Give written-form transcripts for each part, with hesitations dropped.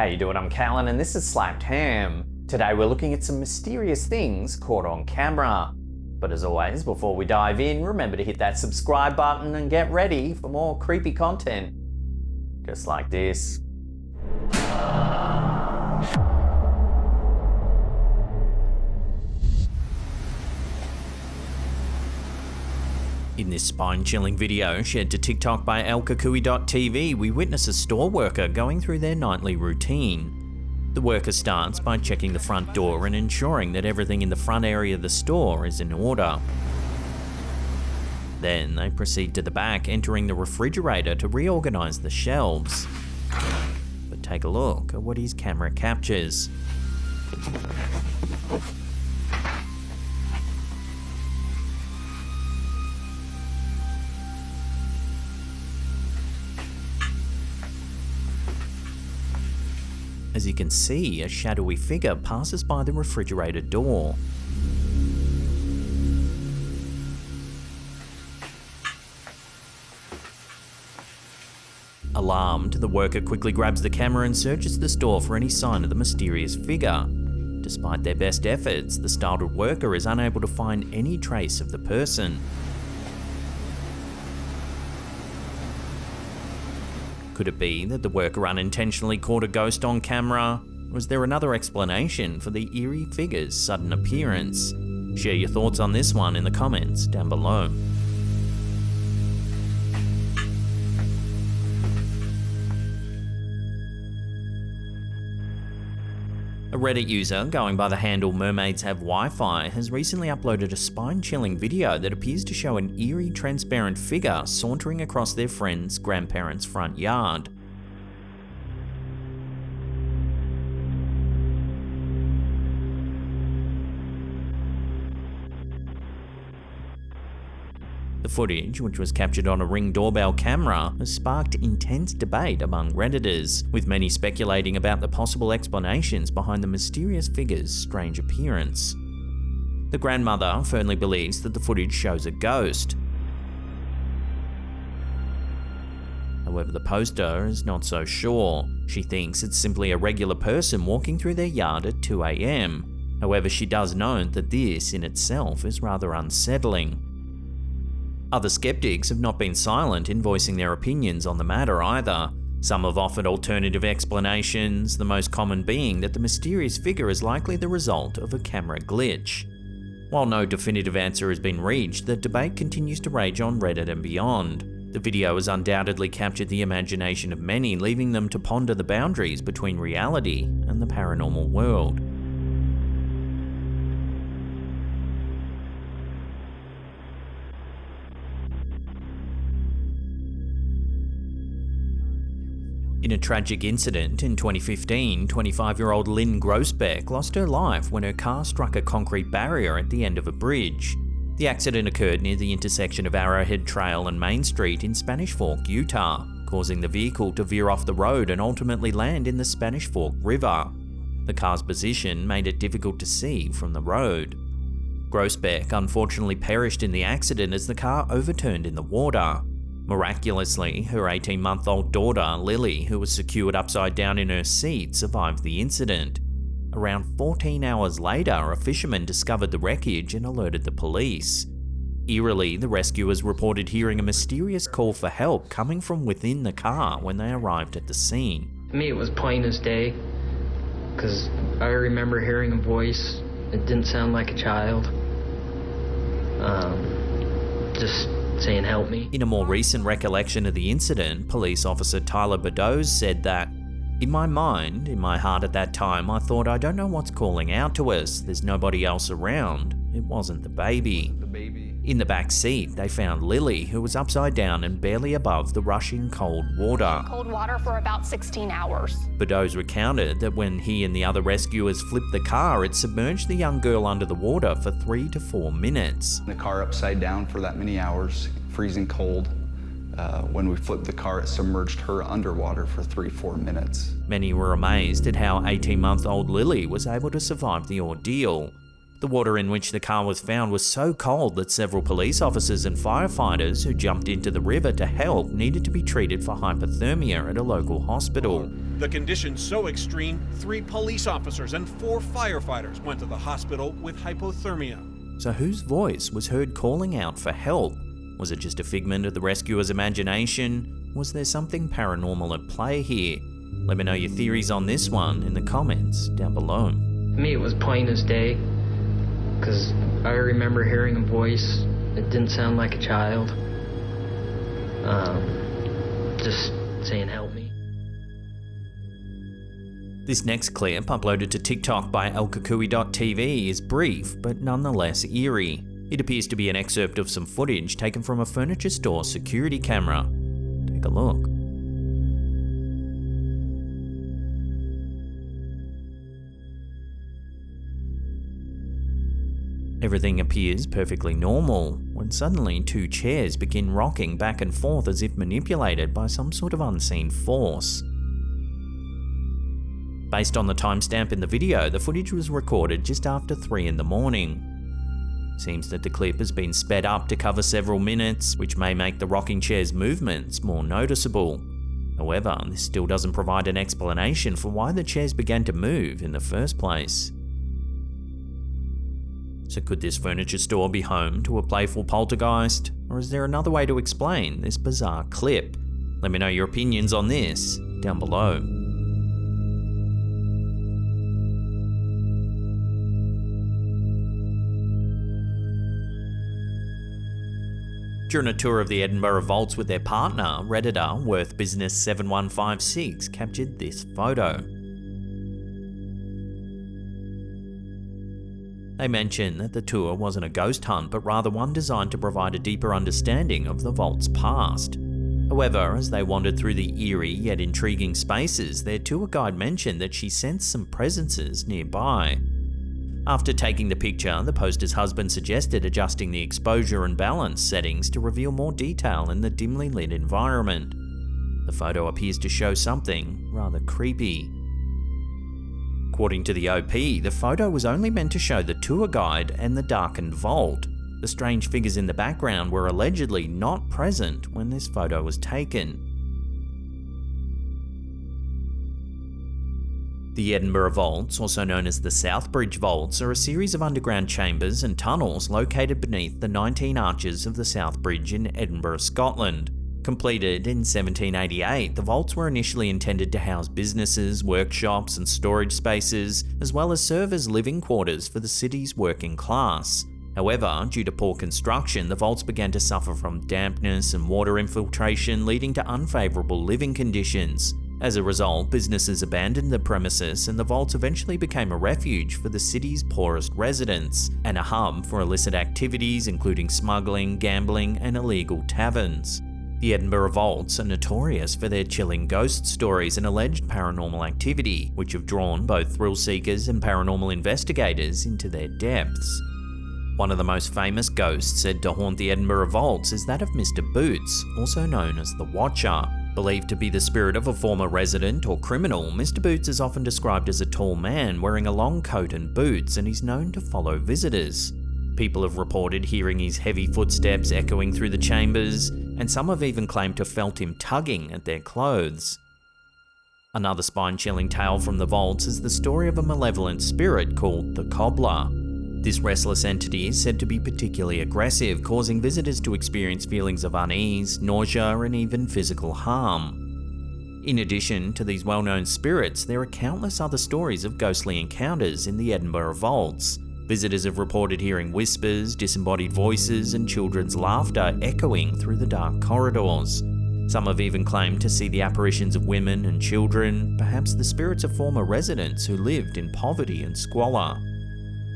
How you doing? I'm Callan and this is Slapped Ham. Today we're looking at some mysterious things caught on camera. But as always, before we dive in, remember to hit that subscribe button and get ready for more creepy content. Just like this. In this spine-chilling video shared to TikTok by elkakui.tv, we witness a store worker going through their nightly routine. The worker starts by checking the front door and ensuring that everything in the front area of the store is in order. Then they proceed to the back, entering the refrigerator to reorganize the shelves. But take a look at what his camera captures. As you can see, a shadowy figure passes by the refrigerator door. Alarmed, the worker quickly grabs the camera and searches the store for any sign of the mysterious figure. Despite their best efforts, the startled worker is unable to find any trace of the person. Could it be that the worker unintentionally caught a ghost on camera? Or is there another explanation for the eerie figure's sudden appearance? Share your thoughts on this one in the comments down below. A Reddit user going by the handle Mermaids Have Wi-Fi has recently uploaded a spine-chilling video that appears to show an eerie transparent figure sauntering across their friend's grandparents' front yard. The footage, which was captured on a Ring doorbell camera, has sparked intense debate among Redditors, with many speculating about the possible explanations behind the mysterious figure's strange appearance. The grandmother firmly believes that the footage shows a ghost. However, the poster is not so sure. She thinks it's simply a regular person walking through their yard at 2 AM. However, she does note that this in itself is rather unsettling. Other skeptics have not been silent in voicing their opinions on the matter either. Some have offered alternative explanations, the most common being that the mysterious figure is likely the result of a camera glitch. While no definitive answer has been reached, the debate continues to rage on Reddit and beyond. The video has undoubtedly captured the imagination of many, leaving them to ponder the boundaries between reality and the paranormal world. In a tragic incident in 2015, 25-year-old Lynn Grossbeck lost her life when her car struck a concrete barrier at the end of a bridge. The accident occurred near the intersection of Arrowhead Trail and Main Street in Spanish Fork, Utah, causing the vehicle to veer off the road and ultimately land in the Spanish Fork River. The car's position made it difficult to see from the road. Grossbeck unfortunately perished in the accident as the car overturned in the water. Miraculously, her 18-month-old daughter, Lily, who was secured upside down in her seat, survived the incident. Around 14 hours later, a fisherman discovered the wreckage and alerted the police. Eerily, the rescuers reported hearing a mysterious call for help coming from within the car when they arrived at the scene. To me, it was plain as day, because I remember hearing a voice. It didn't sound like a child. Just saying, "Help me." In a more recent recollection of the incident, police officer Tyler Beddoes said that, "In my mind, in my heart at that time, I thought, I don't know what's calling out to us. There's nobody else around. It wasn't the baby." In the back seat, they found Lily, who was upside down and barely above the rushing cold water. Cold water for about 16 hours. Beddoes recounted that when he and the other rescuers flipped the car, it submerged the young girl under the water for 3 to 4 minutes. The car upside down for that many hours, freezing cold. When we flipped the car, it submerged her underwater for 3-4 minutes. Many were amazed at how 18-month-old Lily was able to survive the ordeal. The water in which the car was found was so cold that several police officers and firefighters who jumped into the river to help needed to be treated for hypothermia at a local hospital. The conditions so extreme, 3 police officers and 4 firefighters went to the hospital with hypothermia. So whose voice was heard calling out for help? Was it just a figment of the rescuer's imagination? Was there something paranormal at play here? Let me know your theories on this one in the comments down below. To me, it was plain as day, because I remember hearing a voice. It didn't sound like a child. Just saying, help me. This next clip, uploaded to TikTok by elkakui.tv, is brief, but nonetheless eerie. It appears to be an excerpt of some footage taken from a furniture store security camera. Take a look. Everything appears perfectly normal, when suddenly 2 chairs begin rocking back and forth as if manipulated by some sort of unseen force. Based on the timestamp in the video, the footage was recorded just after 3 in the morning. Seems that the clip has been sped up to cover several minutes, which may make the rocking chair's movements more noticeable. However, this still doesn't provide an explanation for why the chairs began to move in the first place. So could this furniture store be home to a playful poltergeist? Or is there another way to explain this bizarre clip? Let me know your opinions on this down below. During a tour of the Edinburgh Vaults with their partner, Redditor Worth Business 7156 captured this photo. They mention that the tour wasn't a ghost hunt, but rather one designed to provide a deeper understanding of the vault's past. However, as they wandered through the eerie yet intriguing spaces, their tour guide mentioned that she sensed some presences nearby. After taking the picture, the poster's husband suggested adjusting the exposure and balance settings to reveal more detail in the dimly lit environment. The photo appears to show something rather creepy. According to the OP, the photo was only meant to show the tour guide and the darkened vault. The strange figures in the background were allegedly not present when this photo was taken. The Edinburgh Vaults, also known as the Southbridge Vaults, are a series of underground chambers and tunnels located beneath the 19 arches of the South Bridge in Edinburgh, Scotland. Completed in 1788, the vaults were initially intended to house businesses, workshops and storage spaces, as well as serve as living quarters for the city's working class. However, due to poor construction, the vaults began to suffer from dampness and water infiltration, leading to unfavourable living conditions. As a result, businesses abandoned the premises and the vaults eventually became a refuge for the city's poorest residents, and a hub for illicit activities including smuggling, gambling and illegal taverns. The Edinburgh Vaults are notorious for their chilling ghost stories and alleged paranormal activity, which have drawn both thrill seekers and paranormal investigators into their depths. One of the most famous ghosts said to haunt the Edinburgh Vaults is that of Mr. Boots, also known as the Watcher. Believed to be the spirit of a former resident or criminal, Mr. Boots is often described as a tall man wearing a long coat and boots, and he's known to follow visitors. People have reported hearing his heavy footsteps echoing through the chambers, and some have even claimed to have felt him tugging at their clothes. Another spine-chilling tale from the vaults is the story of a malevolent spirit called the Cobbler. This restless entity is said to be particularly aggressive, causing visitors to experience feelings of unease, nausea, and even physical harm. In addition to these well-known spirits, there are countless other stories of ghostly encounters in the Edinburgh Vaults. Visitors have reported hearing whispers, disembodied voices, and children's laughter echoing through the dark corridors. Some have even claimed to see the apparitions of women and children, perhaps the spirits of former residents who lived in poverty and squalor.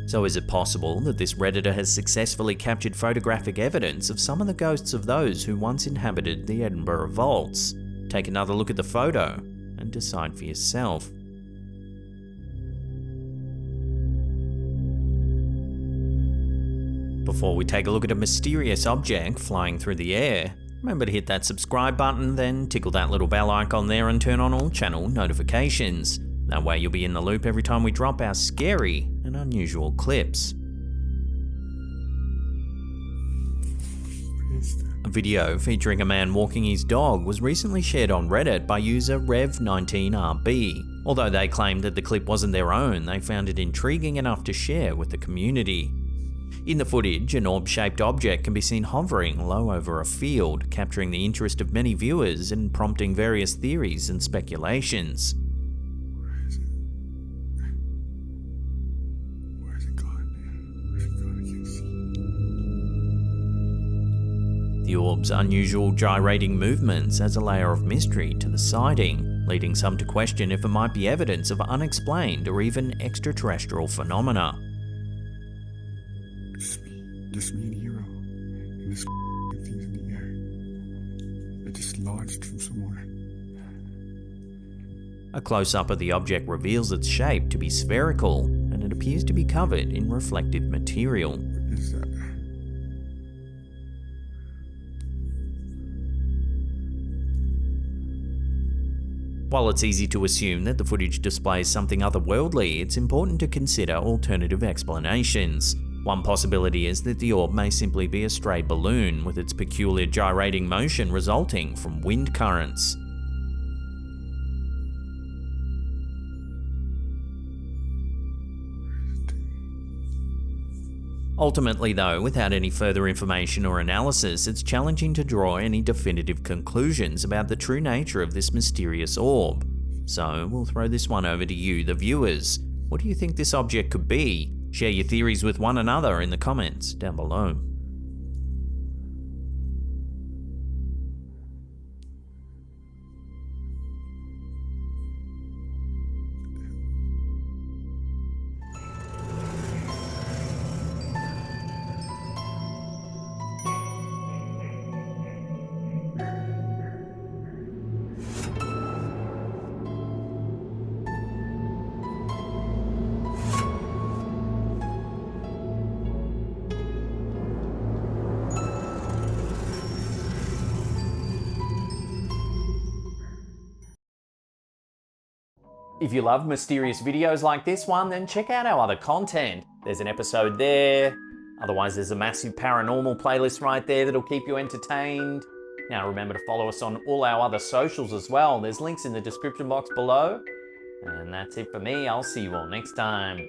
So is it possible that this Redditor has successfully captured photographic evidence of some of the ghosts of those who once inhabited the Edinburgh Vaults? Take another look at the photo and decide for yourself. Before we take a look at a mysterious object flying through the air, remember to hit that subscribe button, then tickle that little bell icon there and turn on all channel notifications. That way you'll be in the loop every time we drop our scary and unusual clips. A video featuring a man walking his dog was recently shared on Reddit by user Rev19RB. Although they claimed that the clip wasn't their own, they found it intriguing enough to share with the community. In the footage, an orb-shaped object can be seen hovering low over a field, capturing the interest of many viewers and prompting various theories and speculations. The orb's unusual gyrating movements adds a layer of mystery to the sighting, leading some to question if it might be evidence of unexplained or even extraterrestrial phenomena. Just me and Hero, and this thing's in the air. It just launched from somewhere. A close-up of the object reveals its shape to be spherical, and it appears to be covered in reflective material. What is that? While it's easy to assume that the footage displays something otherworldly, it's important to consider alternative explanations. One possibility is that the orb may simply be a stray balloon, with its peculiar gyrating motion resulting from wind currents. Ultimately though, without any further information or analysis, it's challenging to draw any definitive conclusions about the true nature of this mysterious orb. So we'll throw this one over to you, the viewers. What do you think this object could be? Share your theories with one another in the comments down below. If you love mysterious videos like this one, then check out our other content. There's an episode there. Otherwise, there's a massive paranormal playlist right there that'll keep you entertained. Now remember to follow us on all our other socials as well. There's links in the description box below. And that's it for me. I'll see you all next time.